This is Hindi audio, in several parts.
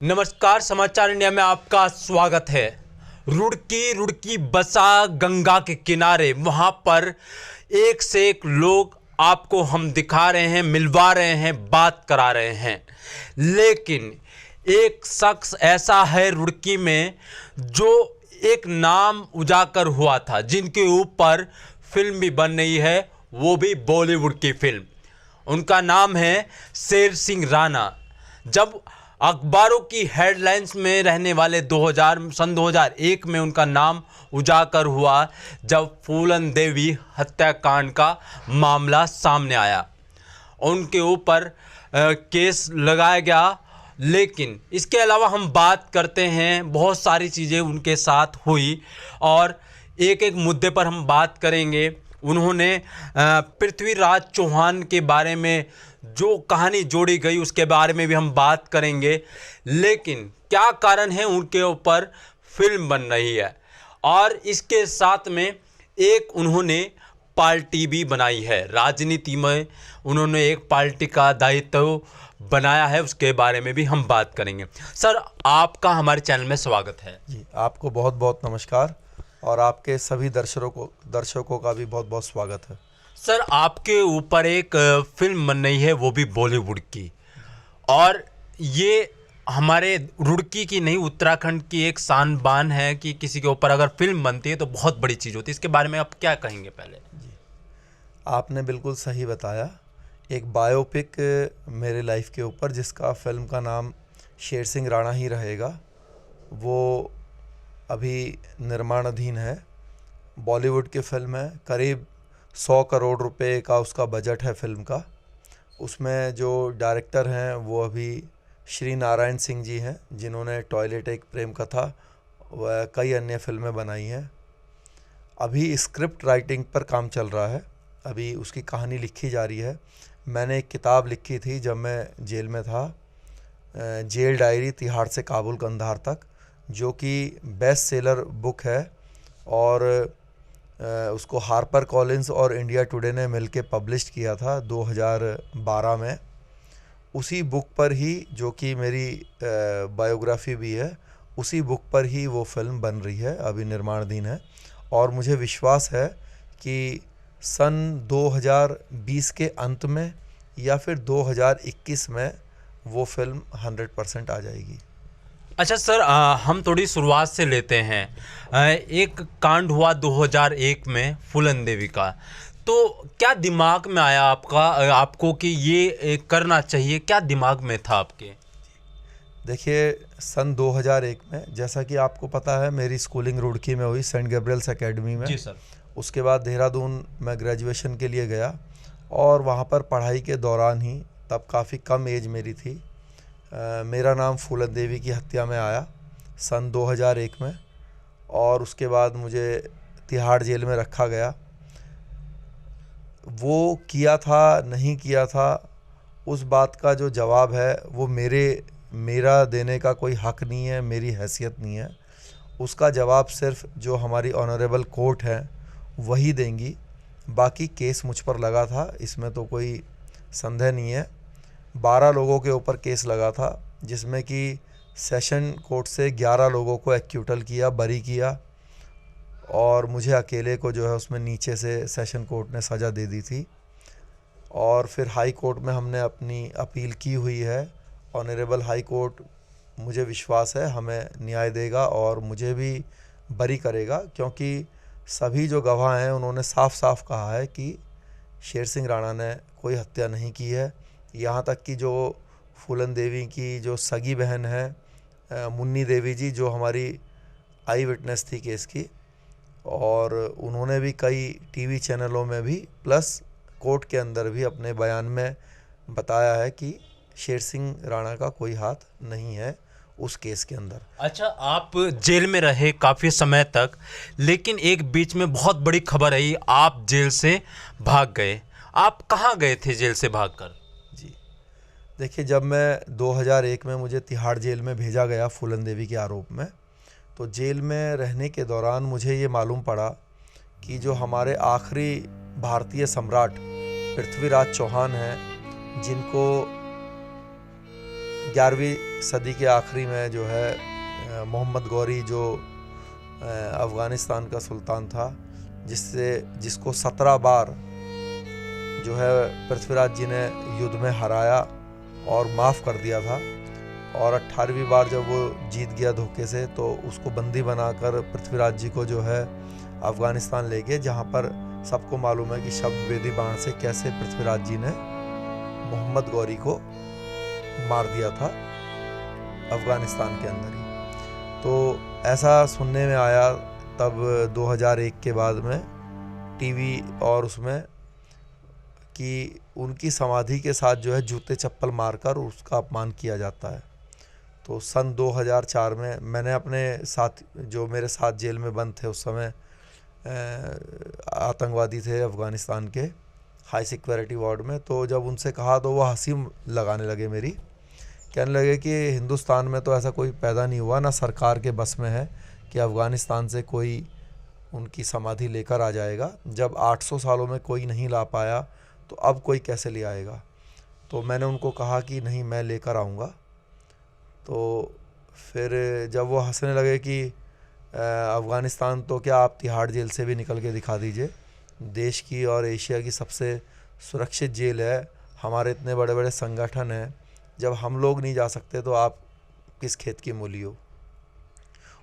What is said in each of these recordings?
नमस्कार, समाचार इंडिया में आपका स्वागत है। रुड़की बसा गंगा के किनारे, वहां पर एक से एक लोग आपको हम दिखा रहे हैं, मिलवा रहे हैं, बात करा रहे हैं। लेकिन एक शख्स ऐसा है रुड़की में जो एक नाम उजागर हुआ था, जिनके ऊपर फिल्म भी बन रही है, वो भी बॉलीवुड की फिल्म। उनका नाम है शेर सिंह राणा। जब अखबारों की हेडलाइंस में रहने वाले सन 2001 में उनका नाम उजागर हुआ, जब फूलन देवी हत्याकांड का मामला सामने आया, उनके ऊपर केस लगाया गया। लेकिन इसके अलावा हम बात करते हैं, बहुत सारी चीज़ें उनके साथ हुई और एक एक मुद्दे पर हम बात करेंगे। उन्होंने पृथ्वीराज चौहान के बारे में जो कहानी जोड़ी गई उसके बारे में भी हम बात करेंगे। लेकिन क्या कारण है उनके ऊपर फिल्म बन रही है, और इसके साथ में एक उन्होंने पार्टी भी बनाई है। राजनीति में उन्होंने एक पार्टी का दायित्व बनाया है, उसके बारे में भी हम बात करेंगे। सर, आपका हमारे चैनल में स्वागत है। जी, आपको बहुत बहुत नमस्कार और आपके सभी दर्शकों का भी बहुत बहुत स्वागत है। सर, आपके ऊपर एक फिल्म बन रही है, वो भी बॉलीवुड की, और ये हमारे रुड़की की नहीं, उत्तराखंड की एक शान बान है कि किसी के ऊपर अगर फिल्म बनती है तो बहुत बड़ी चीज़ होती है। इसके बारे में आप क्या कहेंगे? पहले जी, आपने बिल्कुल सही बताया। एक बायोपिक मेरे लाइफ के ऊपर, जिसका फिल्म का नाम शेर सिंह राणा ही रहेगा, वो अभी निर्माणाधीन है। बॉलीवुड की फिल्म है, करीब 100 करोड़ रुपए का उसका बजट है फिल्म का। उसमें जो डायरेक्टर हैं वो अभी श्री नारायण सिंह जी हैं, जिन्होंने टॉयलेट एक प्रेम कथा व कई अन्य फिल्में बनाई हैं। अभी स्क्रिप्ट राइटिंग पर काम चल रहा है, अभी उसकी कहानी लिखी जा रही है। मैंने एक किताब लिखी थी जब मैं जेल में था, जेल डायरी तिहाड़ से काबुल कंधार तक, जो कि बेस्ट सेलर बुक है, और उसको हार्पर कॉलिन्स और इंडिया टुडे ने मिलके पब्लिश किया था 2012 में। उसी बुक पर ही, जो कि मेरी बायोग्राफी भी है, उसी बुक पर ही वो फिल्म बन रही है, अभी निर्माणाधीन है। और मुझे विश्वास है कि सन 2020 के अंत में या फिर 2021 में वो फिल्म 100% आ जाएगी। अच्छा सर, हम थोड़ी शुरुआत से लेते हैं। एक कांड हुआ 2001 में फूलन देवी का, तो क्या दिमाग में आया आपको कि ये करना चाहिए? क्या दिमाग में था आपके? देखिए, सन 2001 में, जैसा कि आपको पता है, मेरी स्कूलिंग रुड़की में हुई, सेंट गैब्रियल्स एकेडमी में। जी सर। उसके बाद देहरादून मैं ग्रेजुएशन के लिए गया, और वहाँ पर पढ़ाई के दौरान ही, तब काफ़ी कम एज मेरी थी, मेरा नाम फूलन देवी की हत्या में आया सन 2001 में। और उसके बाद मुझे तिहाड़ जेल में रखा गया। वो किया था नहीं किया था, उस बात का जो जवाब है वो मेरा देने का कोई हक नहीं है, मेरी हैसियत नहीं है। उसका जवाब सिर्फ जो हमारी ऑनरेबल कोर्ट है वही देंगी। बाकी केस मुझ पर लगा था, इसमें तो कोई संदेह नहीं है। 12 लोगों के ऊपर केस लगा था, जिसमें कि सेशन कोर्ट से 11 लोगों को एक्यूटल किया, बरी किया, और मुझे अकेले को जो है उसमें नीचे से सेशन कोर्ट ने सज़ा दे दी थी। और फिर हाई कोर्ट में हमने अपनी अपील की हुई है। ऑनरेबल हाई कोर्ट, मुझे विश्वास है, हमें न्याय देगा और मुझे भी बरी करेगा, क्योंकि सभी जो गवाह हैं उन्होंने साफ साफ कहा है कि शेर सिंह राणा ने कोई हत्या नहीं की है। यहाँ तक कि जो फूलन देवी की जो सगी बहन है मुन्नी देवी जी, जो हमारी आई विटनेस थी केस की, और उन्होंने भी कई टीवी चैनलों में भी प्लस कोर्ट के अंदर भी अपने बयान में बताया है कि शेर सिंह राणा का कोई हाथ नहीं है उस केस के अंदर। अच्छा, आप जेल में रहे काफ़ी समय तक, लेकिन एक बीच में बहुत बड़ी खबर आई, आप जेल से भाग गए। आप कहाँ गए थे जेल से भागकर? जी, देखिए, जब मैं 2001 में मुझे तिहाड़ जेल में भेजा गया फूलन देवी के आरोप में, तो जेल में रहने के दौरान मुझे ये मालूम पड़ा कि जो हमारे आखिरी भारतीय सम्राट पृथ्वीराज चौहान हैं, जिनको 11वीं सदी के आखिरी में जो है मोहम्मद गौरी जो अफ़गानिस्तान का सुल्तान था, जिसको 17 बार जो है पृथ्वीराज जी ने युद्ध में हराया और माफ़ कर दिया था, और 18वीं बार जब वो जीत गया धोखे से, तो उसको बंदी बनाकर पृथ्वीराज जी को जो है अफ़गानिस्तान ले गए, जहाँ पर सबको मालूम है कि शब्द वेदी बाण से कैसे पृथ्वीराज जी ने मोहम्मद गौरी को मार दिया था अफ़गानिस्तान के अंदर ही। तो ऐसा सुनने में आया तब 2001 के बाद में टीवी और उसमें कि उनकी समाधि के साथ जो है जूते चप्पल मारकर उसका अपमान किया जाता है। तो सन 2004 में मैंने अपने साथ, जो मेरे साथ जेल में बंद थे उस समय, आतंकवादी थे अफ़गानिस्तान के हाई सिक्योरिटी वार्ड में, तो जब उनसे कहा तो वो हंसी लगाने लगे मेरी, कहने लगे कि हिंदुस्तान में तो ऐसा कोई पैदा नहीं हुआ, ना सरकार के बस में है कि अफ़गानिस्तान से कोई उनकी समाधि लेकर आ जाएगा। जब 800 सालों में कोई नहीं ला पाया तो अब कोई कैसे ले आएगा। तो मैंने उनको कहा कि नहीं, मैं लेकर आऊँगा। तो फिर जब वो हंसने लगे कि अफ़गानिस्तान तो क्या, आप तिहाड़ जेल से भी निकल के दिखा दीजिए, देश की और एशिया की सबसे सुरक्षित जेल है, हमारे इतने बड़े बड़े संगठन हैं, जब हम लोग नहीं जा सकते तो आप किस खेत की मूली हो।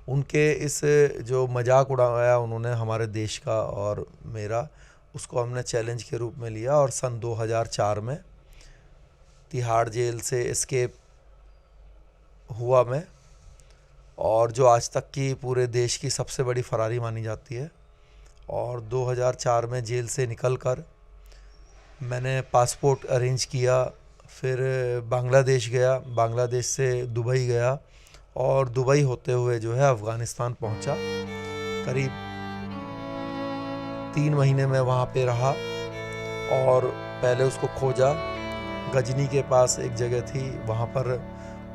उनके इस जो मजाक उड़ाया उन्होंने हमारे देश का और मेरा, उसको हमने चैलेंज के रूप में लिया, और सन 2004 में तिहाड़ जेल से एस्केप हुआ मैं, और जो आज तक की पूरे देश की सबसे बड़ी फरारी मानी जाती है। और 2004 में जेल से निकलकर मैंने पासपोर्ट अरेंज किया, फिर बांग्लादेश गया, बांग्लादेश से दुबई गया, और दुबई होते हुए जो है अफ़गानिस्तान पहुंचा। करीब 3 महीने में वहाँ पे रहा, और पहले उसको खोजा। गजनी के पास एक जगह थी, वहाँ पर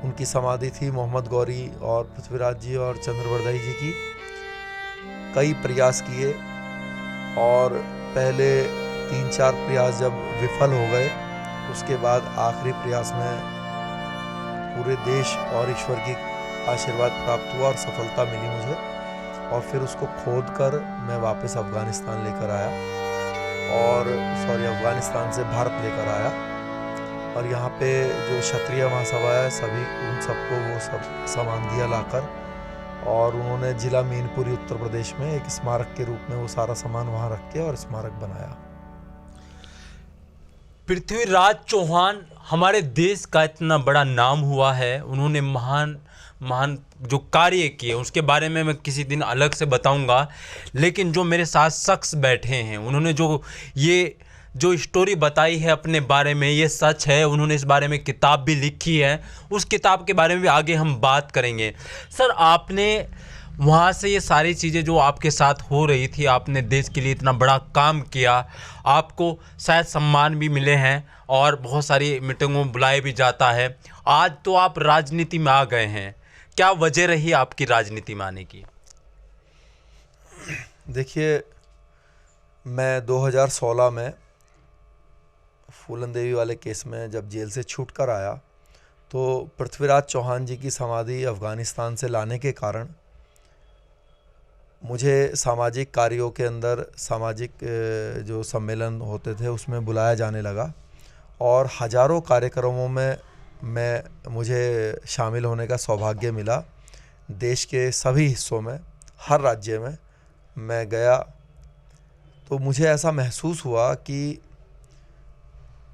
उनकी समाधि थी, मोहम्मद गौरी और पृथ्वीराज जी और चंद्रवर्दाई जी की। कई प्रयास किए, और पहले 3-4 प्रयास जब विफल हो गए, उसके बाद आखिरी प्रयास में पूरे देश और ईश्वर की आशीर्वाद प्राप्त हुआ और सफलता मिली मुझे, और फिर उसको खोद कर मैं वापस अफ़गानिस्तान लेकर आया, और अफ़गानिस्तान से भारत लेकर आया। और यहाँ पे जो क्षत्रिय महासभा है, सभी उन सबको वो सब सामान दिया लाकर, और उन्होंने जिला मीनपुरी उत्तर प्रदेश में एक स्मारक के रूप में वो सारा सामान वहाँ रख के और स्मारक बनाया। पृथ्वीराज चौहान हमारे देश का इतना बड़ा नाम हुआ है, उन्होंने महान महान जो कार्य किए उसके बारे में मैं किसी दिन अलग से बताऊंगा। लेकिन जो मेरे साथ शख्स बैठे हैं, उन्होंने जो स्टोरी बताई है अपने बारे में, ये सच है। उन्होंने इस बारे में किताब भी लिखी है, उस किताब के बारे में भी आगे हम बात करेंगे। सर, आपने वहाँ से ये सारी चीज़ें जो आपके साथ हो रही थी, आपने देश के लिए इतना बड़ा काम किया, आपको शायद सम्मान भी मिले हैं और बहुत सारी मीटिंगों में बुलाया भी जाता है। आज तो आप राजनीति में आ गए हैं, क्या वजह रही आपकी राजनीति में आने की? देखिए, मैं 2016 में फूलन देवी वाले केस में जब जेल से छूट कर आया, तो पृथ्वीराज चौहान जी की समाधि अफ़गानिस्तान से लाने के कारण मुझे सामाजिक कार्यों के अंदर, सामाजिक जो सम्मेलन होते थे उसमें बुलाया जाने लगा, और हज़ारों कार्यक्रमों में मुझे शामिल होने का सौभाग्य मिला। देश के सभी हिस्सों में, हर राज्य में मैं गया, तो मुझे ऐसा महसूस हुआ कि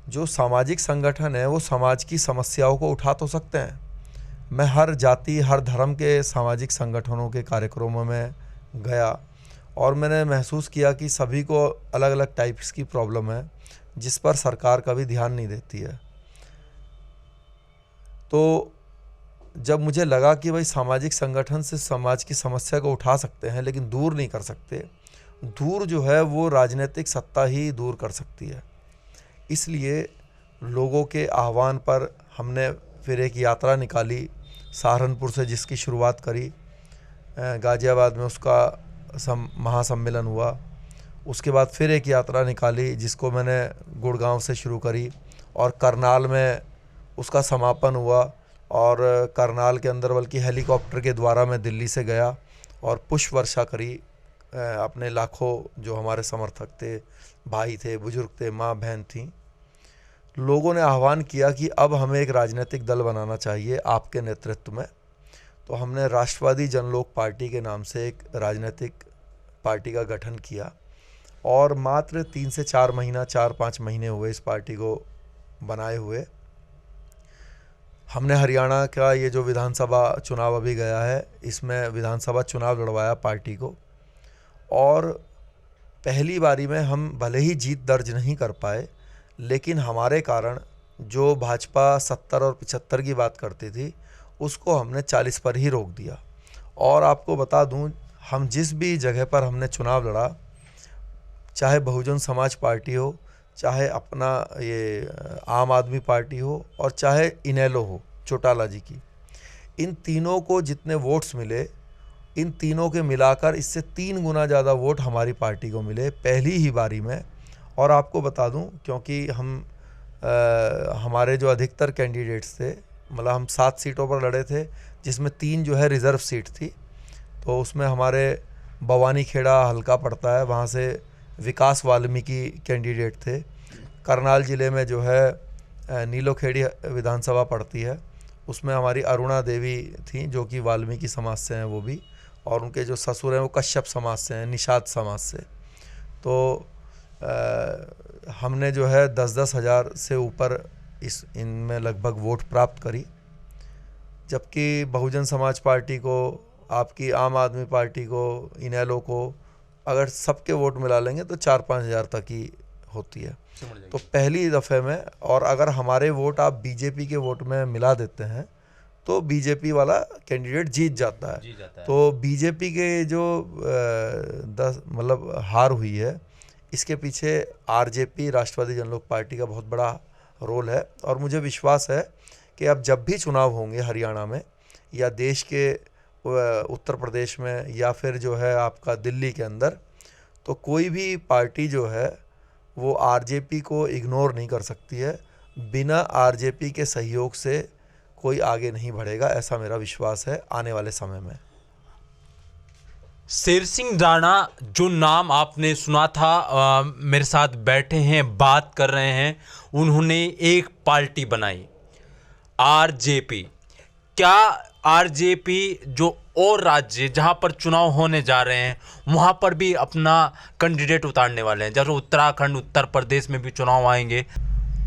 जो सामाजिक संगठन है वो समाज की समस्याओं को उठा तो सकते हैं। मैं हर जाति, हर धर्म के सामाजिक संगठनों के कार्यक्रमों में गया, और मैंने महसूस किया कि सभी को अलग अलग टाइप्स की प्रॉब्लम है जिस पर सरकार कभी ध्यान नहीं देती है। तो जब मुझे लगा कि भाई सामाजिक संगठन से समाज की समस्या को उठा सकते हैं लेकिन दूर नहीं कर सकते, दूर जो है वो राजनीतिक सत्ता ही दूर कर सकती है। इसलिए लोगों के आह्वान पर हमने फिर एक यात्रा निकाली, सहारनपुर से जिसकी शुरुआत करी, गाज़ियाबाद में उसका महासम्मेलन हुआ। उसके बाद फिर एक यात्रा निकाली जिसको मैंने गुड़गांव से शुरू करी, और करनाल में उसका समापन हुआ। और करनाल के अंदर बल्कि हेलीकॉप्टर के द्वारा मैं दिल्ली से गया और पुष्प वर्षा करी। अपने लाखों जो हमारे समर्थक थे, भाई थे, बुजुर्ग थे, माँ बहन थी, लोगों ने आह्वान किया कि अब हमें एक राजनीतिक दल बनाना चाहिए आपके नेतृत्व में। तो हमने राष्ट्रवादी जनलोक पार्टी के नाम से एक राजनीतिक पार्टी का गठन किया और मात्र 3 से 4 महीना, 4-5 महीने हुए इस पार्टी को बनाए हुए। हमने हरियाणा का ये जो विधानसभा चुनाव अभी गया है, इसमें विधानसभा चुनाव लड़वाया पार्टी को, और पहली बारी में हम भले ही जीत दर्ज नहीं कर पाए, लेकिन हमारे कारण जो भाजपा 70 और 75 की बात करती थी, उसको हमने 40 पर ही रोक दिया। और आपको बता दूं, हम जिस भी जगह पर हमने चुनाव लड़ा, चाहे बहुजन समाज पार्टी हो, चाहे अपना ये आम आदमी पार्टी हो, और चाहे इनेलो हो चौटाला जी की, इन तीनों को जितने वोट्स मिले, इन तीनों के मिलाकर इससे 3 गुना ज़्यादा वोट हमारी पार्टी को मिले पहली ही बारी में। और आपको बता दूं, क्योंकि हमारे जो अधिकतर कैंडिडेट्स थे, मतलब हम 7 सीटों पर लड़े थे, जिसमें 3 जो है रिज़र्व सीट थी। तो उसमें हमारे भवानी खेड़ा हल्का पड़ता है, वहाँ से विकास वाल्मीकि कैंडिडेट थे। करनाल ज़िले में जो है नीलोखेड़ी विधानसभा पड़ती है, उसमें हमारी अरुणा देवी थी, जो कि वाल्मीकि समाज से हैं वो भी, और उनके जो ससुर हैं वो कश्यप समाज से हैं, निषाद समाज से। तो हमने जो है 10-10 हज़ार से ऊपर इनमें लगभग वोट प्राप्त करी, जबकि बहुजन समाज पार्टी को, आपकी आम आदमी पार्टी को, इनेलो को अगर सबके वोट मिला लेंगे तो 4-5 हज़ार तक ही होती है। तो पहली दफ़े में, और अगर हमारे वोट आप बीजेपी के वोट में मिला देते हैं तो बीजेपी वाला कैंडिडेट जीत जाता है। तो बीजेपी के जो मतलब हार हुई है, इसके पीछे आरजेपी, राष्ट्रवादी जनलोक पार्टी का बहुत बड़ा रोल है। और मुझे विश्वास है कि अब जब भी चुनाव होंगे हरियाणा में, या देश के उत्तर प्रदेश में, या फिर जो है आपका दिल्ली के अंदर, तो कोई भी पार्टी जो है वो आरजेपी को इग्नोर नहीं कर सकती है। बिना आरजेपी के सहयोग से कोई आगे नहीं बढ़ेगा, ऐसा मेरा विश्वास है आने वाले समय में। शेर सिंह राणा, जो नाम आपने सुना था, मेरे साथ बैठे हैं, बात कर रहे हैं, उन्होंने एक पार्टी बनाई आरजेपी। क्या आरजेपी जो और राज्य जहां पर चुनाव होने जा रहे हैं वहां पर भी अपना कैंडिडेट उतारने वाले हैं? जैसे उत्तराखंड, उत्तर प्रदेश में भी चुनाव आएंगे।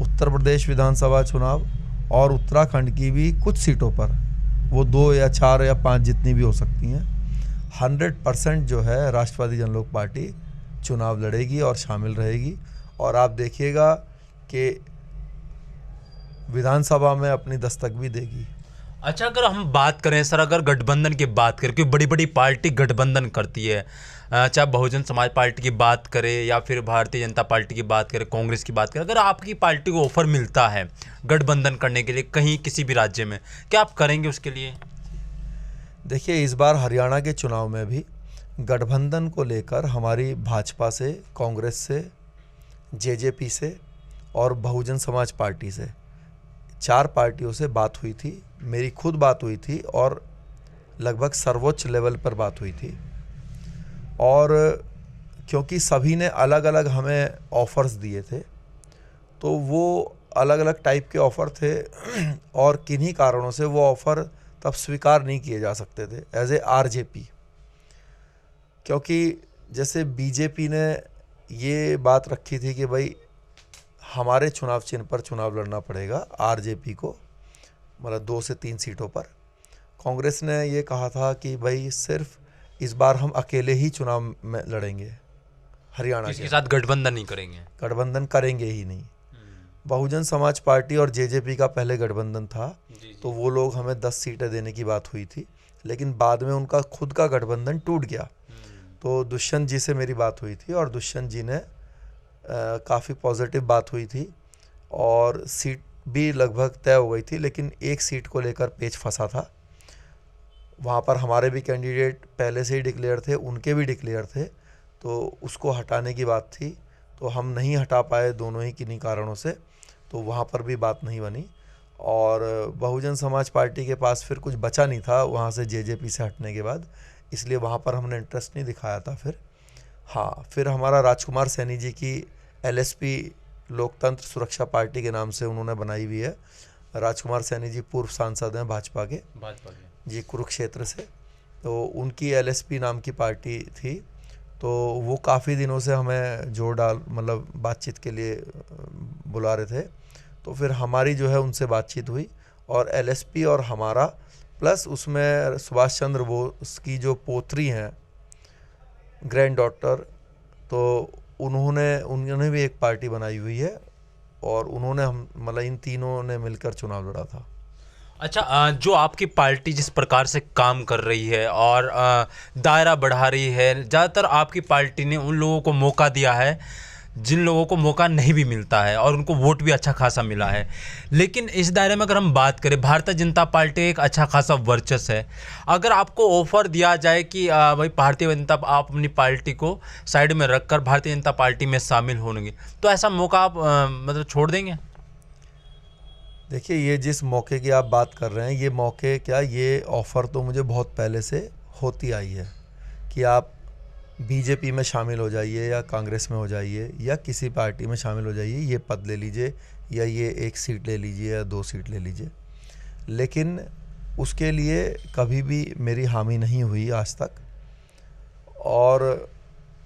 उत्तर प्रदेश विधानसभा चुनाव और उत्तराखंड की भी कुछ सीटों पर, वो 2 या 4 या 5 जितनी भी हो सकती हैं, 100% जो है राष्ट्रवादी जनलोक पार्टी चुनाव लड़ेगी और शामिल रहेगी। और आप देखिएगा कि विधानसभा में अपनी दस्तक भी देगी। अच्छा, अगर हम बात करें सर, अगर गठबंधन की बात करें, क्योंकि बड़ी बड़ी पार्टी गठबंधन करती है, चाहे बहुजन समाज पार्टी की बात करें या फिर भारतीय जनता पार्टी की बात करें, कांग्रेस की बात करें, अगर आपकी पार्टी को ऑफर मिलता है गठबंधन करने के लिए कहीं किसी भी राज्य में, क्या आप करेंगे उसके लिए? देखिए, इस बार हरियाणा के चुनाव में भी गठबंधन को लेकर हमारी भाजपा से, कांग्रेस से, जेजेपी से और बहुजन समाज पार्टी से, 4 पार्टियों से बात हुई थी। मेरी खुद बात हुई थी और लगभग सर्वोच्च लेवल पर बात हुई थी। और क्योंकि सभी ने अलग अलग हमें ऑफ़र्स दिए थे, तो वो अलग अलग टाइप के ऑफ़र थे और किन्हीं कारणों से वो ऑफ़र तब स्वीकार नहीं किए जा सकते थे एज ए आरजेपी। क्योंकि जैसे बीजेपी ने ये बात रखी थी कि भाई हमारे चुनाव चिन्ह पर चुनाव लड़ना पड़ेगा आरजेपी को, मतलब 2 से 3 सीटों पर। कांग्रेस ने ये कहा था कि भाई सिर्फ इस बार हम अकेले ही चुनाव में लड़ेंगे, हरियाणा किसी के साथ गठबंधन नहीं करेंगे, गठबंधन करेंगे ही नहीं। बहुजन समाज पार्टी और जेजेपी का पहले गठबंधन था, तो वो लोग हमें 10 सीटें देने की बात हुई थी, लेकिन बाद में उनका खुद का गठबंधन टूट गया। तो दुष्यंत जी से मेरी बात हुई थी और दुष्यंत जी ने काफ़ी पॉजिटिव बात हुई थी और सीट भी लगभग तय हो गई थी, लेकिन एक सीट को लेकर पेच फंसा था। वहाँ पर हमारे भी कैंडिडेट पहले से ही डिक्लेयर थे, उनके भी डिक्लेयर थे, तो उसको हटाने की बात थी, तो हम नहीं हटा पाए दोनों ही किन्हीं कारणों से, तो वहाँ पर भी बात नहीं बनी। और बहुजन समाज पार्टी के पास फिर कुछ बचा नहीं था वहाँ से जेजेपी से हटने के बाद, इसलिए वहाँ पर हमने इंटरेस्ट नहीं दिखाया था फिर। हाँ, फिर हमारा राजकुमार सैनी जी की एलएसपी लोकतंत्र सुरक्षा पार्टी के नाम से उन्होंने बनाई हुई है। राजकुमार सैनी जी पूर्व सांसद हैं भाजपा के जी, कुरुक्षेत्र से। तो उनकी एलएसपी नाम की पार्टी थी, तो वो काफ़ी दिनों से हमें जोर डाल मतलब बातचीत के लिए बुला रहे थे। तो फिर हमारी जो है उनसे बातचीत हुई, और एलएसपी और हमारा प्लस उसमें सुभाष चंद्र बोस की जो पोत्री हैं ग्रैंड डॉटर, तो उन्होंने भी एक पार्टी बनाई हुई है, और उन्होंने हम मतलब इन तीनों ने मिलकर चुनाव लड़ा था। अच्छा, जो आपकी पार्टी जिस प्रकार से काम कर रही है और दायरा बढ़ा रही है, ज़्यादातर आपकी पार्टी ने उन लोगों को मौका दिया है जिन लोगों को मौका नहीं भी मिलता है, और उनको वोट भी अच्छा खासा मिला है। लेकिन इस दायरे में अगर हम बात करें, भारतीय जनता पार्टी एक अच्छा खासा वर्चस्व है। अगर आपको ऑफर दिया जाए कि भाई भारतीय जनता, आप अपनी पार्टी को साइड में रखकर भारतीय जनता पार्टी में शामिल होंगे, तो ऐसा मौका आप मतलब छोड़ देंगे? देखिए, ये जिस मौके की आप बात कर रहे हैं, ये मौके क्या, ये ऑफ़र तो मुझे बहुत पहले से होती आई है कि आप बीजेपी में शामिल हो जाइए या कांग्रेस में हो जाइए या किसी पार्टी में शामिल हो जाइए, ये पद ले लीजिए या ये 1 सीट ले लीजिए या 2 सीट ले लीजिए। लेकिन उसके लिए कभी भी मेरी हामी नहीं हुई आज तक, और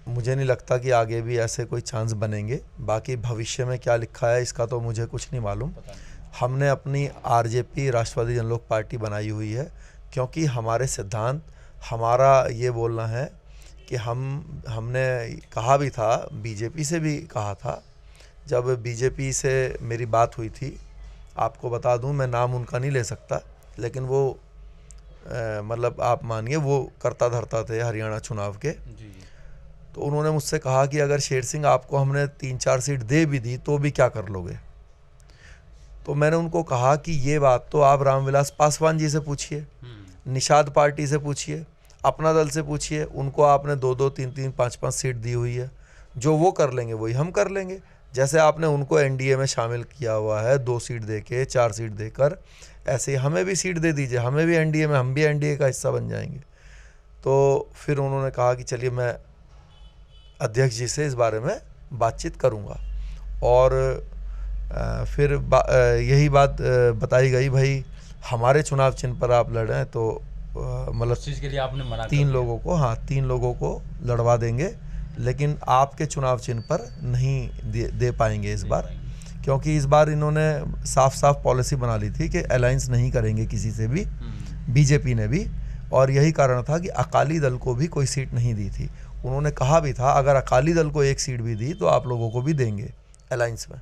मुझे नहीं लगता कि आगे भी ऐसे कोई चांस बनेंगे। बाकी भविष्य में क्या लिखा है इसका तो मुझे कुछ नहीं मालूम। हमने अपनी आरजेपी राष्ट्रवादी जनलोक पार्टी बनाई हुई है, क्योंकि हमारे सिद्धांत, हमारा ये बोलना है कि हमने कहा भी था, बीजेपी से भी कहा था, जब बीजेपी से मेरी बात हुई थी, आपको बता दूं, मैं नाम उनका नहीं ले सकता, लेकिन वो मतलब आप मानिए वो करता धरता थे हरियाणा चुनाव के जी। तो उन्होंने मुझसे कहा कि अगर शेर सिंह आपको हमने 3-4 सीट दे भी दी तो भी क्या कर लोगे। तो मैंने उनको कहा कि ये बात तो आप रामविलास पासवान जी से पूछिए, निषाद पार्टी से पूछिए, अपना दल से पूछिए, उनको आपने 2-2, 3-3, 5-5 सीट दी हुई है, जो वो कर लेंगे वही हम कर लेंगे। जैसे आपने उनको एनडीए में शामिल किया हुआ है 2 सीट देके, 4 सीट देकर, ऐसे ही हमें भी सीट दे दीजिए, हमें भी एनडीए में, हम भी एनडीए का हिस्सा बन जाएंगे। तो फिर उन्होंने कहा कि चलिए मैं अध्यक्ष जी से इस बारे में बातचीत करूँगा, और फिर यही बात बताई गई, भाई हमारे चुनाव चिन्ह पर आप लड़ रहे हैं, तो मतलब चीज़ के लिए आपने मना 3 लोगों को, हाँ 3 लोगों को लड़वा देंगे, लेकिन आपके चुनाव चिन्ह पर नहीं दे पाएंगे इस बार, क्योंकि इस बार इन्होंने साफ साफ पॉलिसी बना ली थी कि अलायंस नहीं करेंगे किसी से भी, बीजेपी ने भी, और यही कारण था कि अकाली दल को भी कोई सीट नहीं दी थी। उन्होंने कहा भी था अगर अकाली दल को 1 सीट भी दी तो आप लोगों को भी देंगे अलायंस में।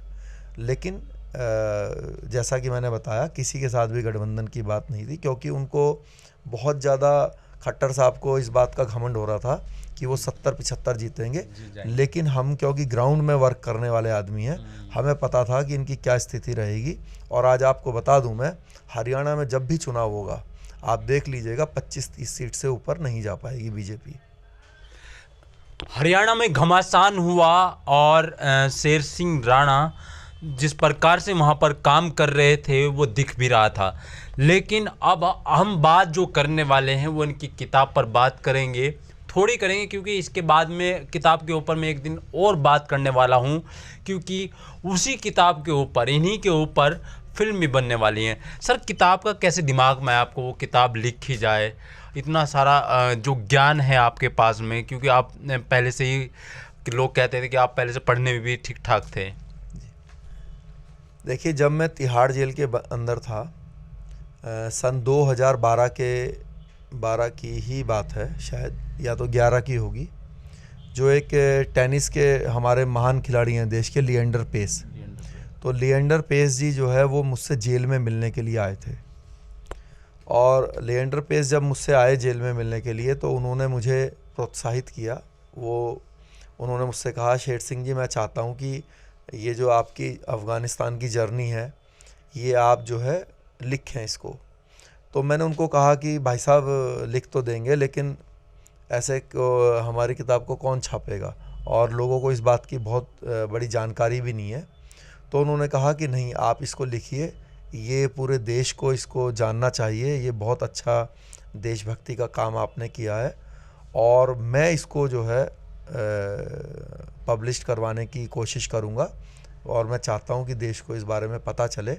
लेकिन जैसा कि मैंने बताया, किसी के साथ भी गठबंधन की बात नहीं थी, क्योंकि उनको बहुत ज़्यादा, खट्टर साहब को इस बात का घमंड हो रहा था कि वो 70-75 जीतेंगे, लेकिन हम क्योंकि ग्राउंड में वर्क करने वाले आदमी हैं, हमें पता था कि इनकी क्या स्थिति रहेगी। और आज आपको बता दूं, मैं हरियाणा में जब भी चुनाव होगा आप देख लीजिएगा 25-30 सीट से ऊपर नहीं जा पाएगी बीजेपी। हरियाणा में घमासान हुआ, और शेर सिंह राणा जिस प्रकार से वहाँ पर काम कर रहे थे वो दिख भी रहा था। लेकिन अब हम बात जो करने वाले हैं वो इनकी किताब पर बात करेंगे, थोड़ी करेंगे, क्योंकि इसके बाद में किताब के ऊपर मैं एक दिन और बात करने वाला हूँ, क्योंकि उसी किताब के ऊपर, इन्हीं के ऊपर फिल्म भी बनने वाली है। सर, किताब का कैसे दिमाग में आपको वो किताब लिखी जाए, इतना सारा जो ज्ञान है आपके पास में, क्योंकि आप पहले से ही, लोग कहते थे कि आप पहले से पढ़ने में भी ठीक ठाक थे। देखिए, जब मैं तिहाड़ जेल के अंदर था, सन 2012 की ही बात है शायद, या तो 11 की होगी, जो एक टेनिस के हमारे महान खिलाड़ी हैं देश के, लिएंडर पेस। तो लिएंडर पेस जी जो है वो मुझसे जेल में मिलने के लिए आए थे, और लिएंडर पेस जब मुझसे आए जेल में मिलने के लिए, तो उन्होंने मुझे प्रोत्साहित किया। उन्होंने मुझसे कहा, शेर सिंह जी, मैं चाहता हूँ कि ये जो आपकी अफ़गानिस्तान की जर्नी है, ये आप जो है लिखें इसको। तो मैंने उनको कहा कि भाई साहब लिख तो देंगे, लेकिन ऐसे हमारी किताब को कौन छापेगा, और लोगों को इस बात की बहुत बड़ी जानकारी भी नहीं है। तो उन्होंने कहा कि नहीं, आप इसको लिखिए, ये पूरे देश को इसको जानना चाहिए। ये बहुत अच्छा देशभक्ति का काम आपने किया है और मैं इसको जो है पब्लिश करवाने की कोशिश करूँगा और मैं चाहता हूँ कि देश को इस बारे में पता चले।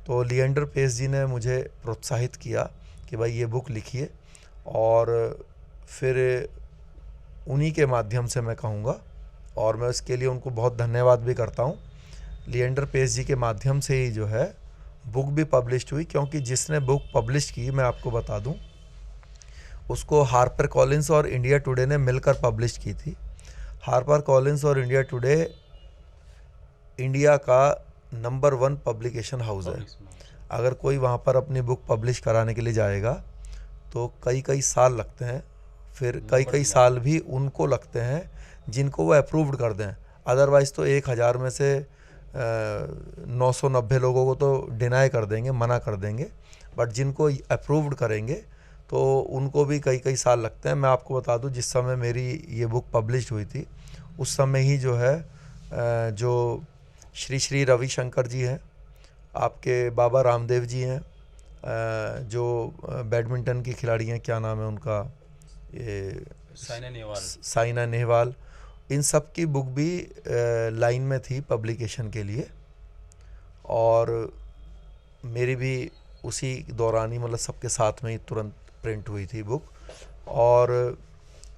तो लिएंडर पेस जी ने मुझे प्रोत्साहित किया कि भाई ये बुक लिखिए और फिर उन्हीं के माध्यम से मैं कहूँगा और मैं उसके लिए उनको बहुत धन्यवाद भी करता हूँ। लिएंडर पेस जी के माध्यम से ही जो है बुक भी पब्लिश हुई, क्योंकि जिसने बुक पब्लिश की मैं आपको बता दूँ उसको हार्पर कॉलिन्स और इंडिया टुडे ने मिलकर पब्लिश की थी। हार्पर कॉलिन्स और इंडिया टुडे इंडिया का नंबर 1 पब्लिकेशन हाउस है। अगर कोई वहाँ पर अपनी बुक पब्लिश कराने के लिए जाएगा तो कई साल लगते हैं, फिर कई साल भी उनको लगते हैं जिनको वो अप्रूव्ड कर दें। अदरवाइज़ तो 1000 में से 990 लोगों को तो डिनाई कर देंगे, मना कर देंगे, बट जिनको अप्रूव्ड करेंगे तो उनको भी कई साल लगते हैं। मैं आपको बता दूं, जिस समय मेरी ये बुक पब्लिश हुई थी उस समय ही जो है जो श्री रविशंकर जी हैं, आपके बाबा रामदेव जी हैं, जो बैडमिंटन की खिलाड़ी हैं, क्या नाम है उनका, ये साइना नेहवाल, इन सब की बुक भी लाइन में थी पब्लिकेशन के लिए और मेरी भी उसी दौरान ही, मतलब सबके साथ में ही तुरंत प्रिंट हुई थी बुक। और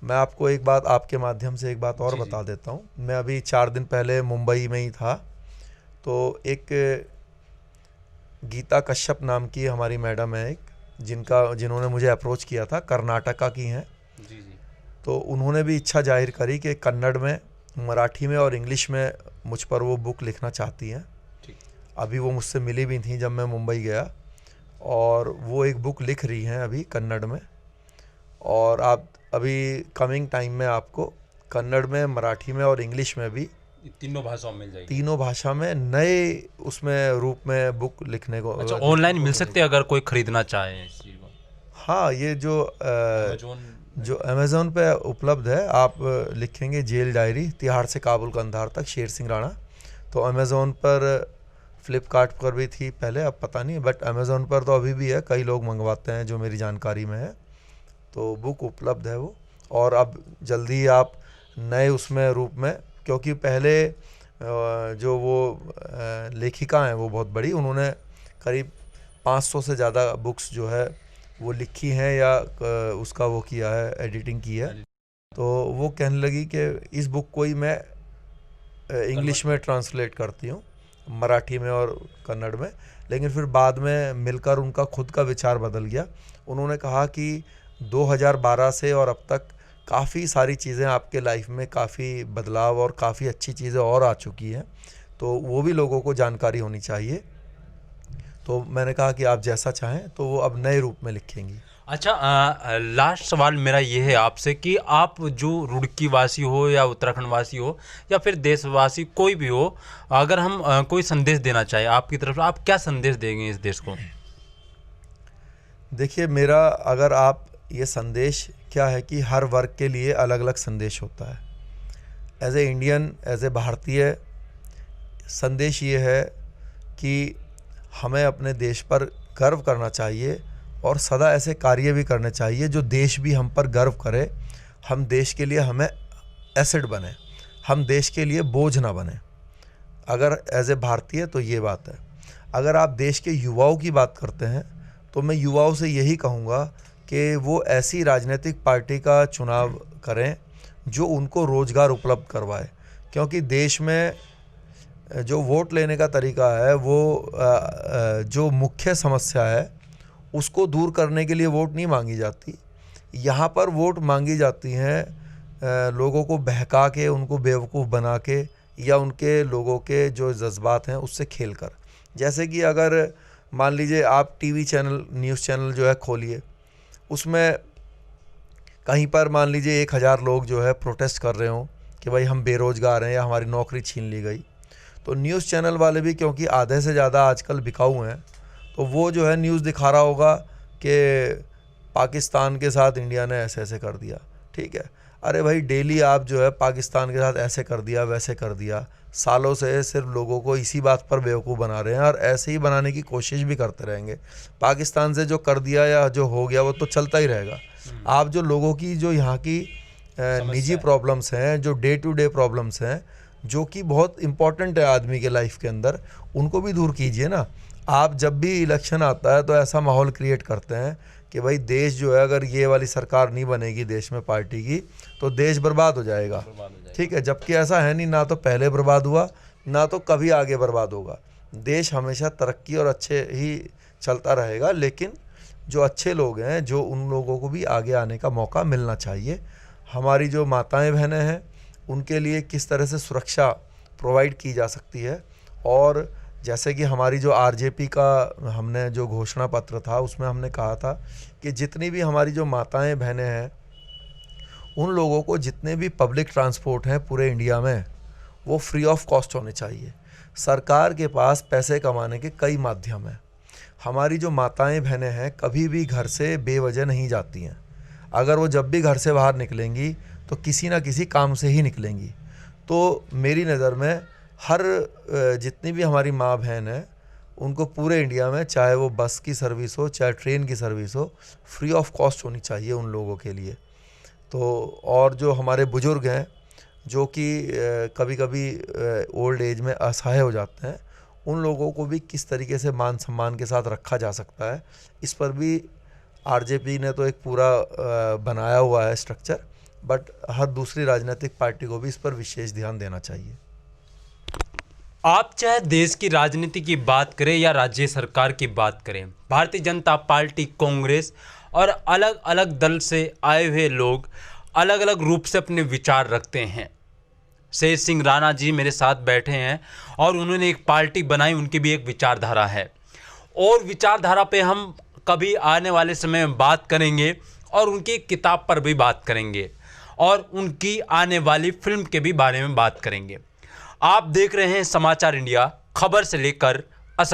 मैं आपको एक बात, आपके माध्यम से एक बात और बता देता हूँ। मैं अभी 4 दिन पहले मुंबई में ही था, तो एक गीता कश्यप नाम की हमारी मैडम है एक, जिन्होंने मुझे अप्रोच किया था, कर्नाटका की हैं। तो उन्होंने भी इच्छा जाहिर करी कि कन्नड़ में, मराठी में और इंग्लिश में मुझ पर वो बुक लिखना चाहती हैं। अभी वो मुझसे मिली भी थी जब मैं मुंबई गया और वो एक बुक लिख रही हैं अभी कन्नड़ में, और आप अभी कमिंग टाइम में आपको कन्नड़ में, मराठी में और इंग्लिश में भी तीनों भाषाओं में मिल जाएगी। तीनों भाषा में नए उसमें रूप में बुक लिखने को। अच्छा, ऑनलाइन मिल सकते हैं अगर कोई खरीदना चाहे इस चीज़ को? हाँ, ये जो अमेज़ोन पे उपलब्ध है, आप लिखेंगे जेल डायरी तिहाड़ से काबुल कंधार तक शेर सिंह राणा, तो अमेज़ोन पर, फ्लिपकार्ट पर भी थी पहले, अब पता नहीं, बट अमेज़ोन पर तो अभी भी है, कई लोग मंगवाते हैं जो मेरी जानकारी में है। तो बुक उपलब्ध है वो, और अब जल्दी आप नए उसमें रूप में, क्योंकि पहले जो वो लेखिका हैं वो बहुत बड़ी, उन्होंने करीब 500 से ज़्यादा बुक्स जो है वो लिखी हैं या उसका वो किया है, एडिटिंग की है। तो वो कहने लगी कि इस बुक को ही मैं इंग्लिश में ट्रांसलेट करती हूँ, मराठी में और कन्नड़ में। लेकिन फिर बाद में मिलकर उनका खुद का विचार बदल गया। उन्होंने कहा कि 2012 से और अब तक काफ़ी सारी चीज़ें आपके लाइफ में, काफ़ी बदलाव और काफ़ी अच्छी चीज़ें और आ चुकी हैं, तो वो भी लोगों को जानकारी होनी चाहिए। तो मैंने कहा कि आप जैसा चाहें, तो वो अब नए रूप में लिखेंगी। अच्छा, लास्ट सवाल मेरा ये है आपसे कि आप जो रुड़की वासी हो या उत्तराखंड वासी हो या फिर देशवासी कोई भी हो, अगर हम कोई संदेश देना चाहे आपकी तरफ से, आप क्या संदेश देंगे इस देश को? देखिए, मेरा अगर आप ये संदेश क्या है कि हर वर्ग के लिए अलग अलग संदेश होता है। As a Indian, as a भारतीय, संदेश ये है कि हमें अपने देश पर गर्व करना चाहिए और सदा ऐसे कार्य भी करने चाहिए जो देश भी हम पर गर्व करे। हम देश के लिए, हमें एसेट बने, हम देश के लिए बोझ ना बने। अगर एज ए भारतीय तो ये बात है। अगर आप देश के युवाओं की बात करते हैं तो मैं युवाओं से यही कहूँगा कि वो ऐसी राजनीतिक पार्टी का चुनाव करें जो उनको रोज़गार उपलब्ध करवाए, क्योंकि देश में जो वोट लेने का तरीका है वो जो मुख्य समस्या है उसको दूर करने के लिए वोट नहीं मांगी जाती। यहाँ पर वोट मांगी जाती हैं लोगों को बहका के, उनको बेवकूफ़ बना के, या उनके लोगों के जो जज्बात हैं उससे खेल कर। जैसे कि अगर मान लीजिए आप टीवी चैनल, न्यूज़ चैनल जो है खोलिए, उसमें कहीं पर मान लीजिए 1000 लोग जो है प्रोटेस्ट कर रहे हों कि भाई हम बेरोज़गार हैं या हमारी नौकरी छीन ली गई, तो न्यूज़ चैनल वाले भी, क्योंकि आधे से ज़्यादा आजकल बिकाऊ हैं, तो वो जो है न्यूज़ दिखा रहा होगा कि पाकिस्तान के साथ इंडिया ने ऐसे ऐसे कर दिया। ठीक है, अरे भाई डेली आप जो है पाकिस्तान के साथ ऐसे कर दिया वैसे कर दिया, सालों से सिर्फ लोगों को इसी बात पर बेवकूफ़ बना रहे हैं और ऐसे ही बनाने की कोशिश भी करते रहेंगे। पाकिस्तान से जो कर दिया या जो हो गया वो तो चलता ही रहेगा। आप जो लोगों की जो यहाँ की निजी प्रॉब्लम्स हैं, जो डे टू डे प्रॉब्लम्स हैं, जो कि बहुत इम्पॉर्टेंट है आदमी के लाइफ के अंदर, उनको भी दूर कीजिए ना। आप जब भी इलेक्शन आता है तो ऐसा माहौल क्रिएट करते हैं कि भाई देश जो है, अगर ये वाली सरकार नहीं बनेगी देश में पार्टी की तो देश बर्बाद हो जाएगा। ठीक है, जबकि ऐसा है नहीं, ना तो पहले बर्बाद हुआ ना तो कभी आगे बर्बाद होगा। देश हमेशा तरक्की और अच्छे ही चलता रहेगा, लेकिन जो अच्छे लोग हैं, जो उन लोगों को भी आगे आने का मौका मिलना चाहिए। हमारी जो माताएं बहनें हैं उनके लिए किस तरह से सुरक्षा प्रोवाइड की जा सकती है, और जैसे कि हमारी जो आरजेपी का हमने जो घोषणा पत्र था उसमें हमने कहा था कि जितनी भी हमारी जो माताएं बहनें हैं उन लोगों को जितने भी पब्लिक ट्रांसपोर्ट हैं पूरे इंडिया में वो फ्री ऑफ कॉस्ट होने चाहिए। सरकार के पास पैसे कमाने के कई माध्यम हैं। हमारी जो माताएं बहनें हैं कभी भी घर से बेवजह नहीं जाती हैं। अगर वो जब भी घर से बाहर निकलेंगी तो किसी ना किसी काम से ही निकलेंगी। तो मेरी नज़र में हर जितनी भी हमारी माँ बहन है उनको पूरे इंडिया में, चाहे वो बस की सर्विस हो चाहे ट्रेन की सर्विस हो, फ्री ऑफ कॉस्ट होनी चाहिए उन लोगों के लिए। तो और जो हमारे बुज़ुर्ग हैं जो कि कभी कभी ओल्ड एज में असहाय हो जाते हैं, उन लोगों को भी किस तरीके से मान सम्मान के साथ रखा जा सकता है, इस पर भी आरजेपी ने तो एक पूरा बनाया हुआ है स्ट्रक्चर, बट हर दूसरी राजनीतिक पार्टी को भी इस पर विशेष ध्यान देना चाहिए। आप चाहे देश की राजनीति की बात करें या राज्य सरकार की बात करें, भारतीय जनता पार्टी, कांग्रेस और अलग अलग दल से आए हुए लोग अलग अलग रूप से अपने विचार रखते हैं। शेर सिंह राणा जी मेरे साथ बैठे हैं और उन्होंने एक पार्टी बनाई, उनकी भी एक विचारधारा है और विचारधारा पे हम कभी आने वाले समय में बात करेंगे और उनकी किताब पर भी बात करेंगे और उनकी आने वाली फिल्म के भी बारे में बात करेंगे। आप देख रहे हैं समाचार इंडिया, खबर से लेकर